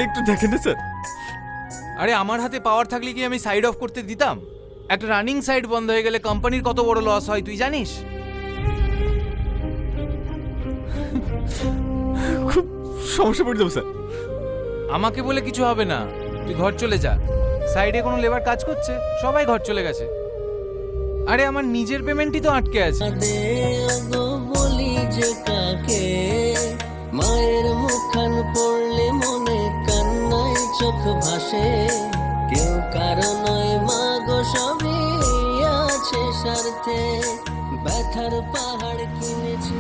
একটু দেখেন না স্যার। আরে আমার হাতে পাওয়ার থাকলে কি আমি সাইড অফ করতে দিতাম? একটা রানিং সাইড বন্ধ হয়ে গেলে কোম্পানির কত বড় লস হয় তুই জানিস? খুব সমস্যা পড়ে যাবো স্যার। আমাকে বলে কিছু হবে না, তুই ঘর চলে যা। সাইডে কোনো লেবার কাজ করছে, সবাই ঘর চলে গেছে। আরে আমার নিজের পেমেন্টই তো আটকে আছে। বলি যে কাকে মায়ের মুখখান পড়লে মনে কান্নায় চোখ ভাসে, কেউ কারো নয় মা গো সবই আছে স্বার্থে, ব্যথার পাহাড় কিনেছি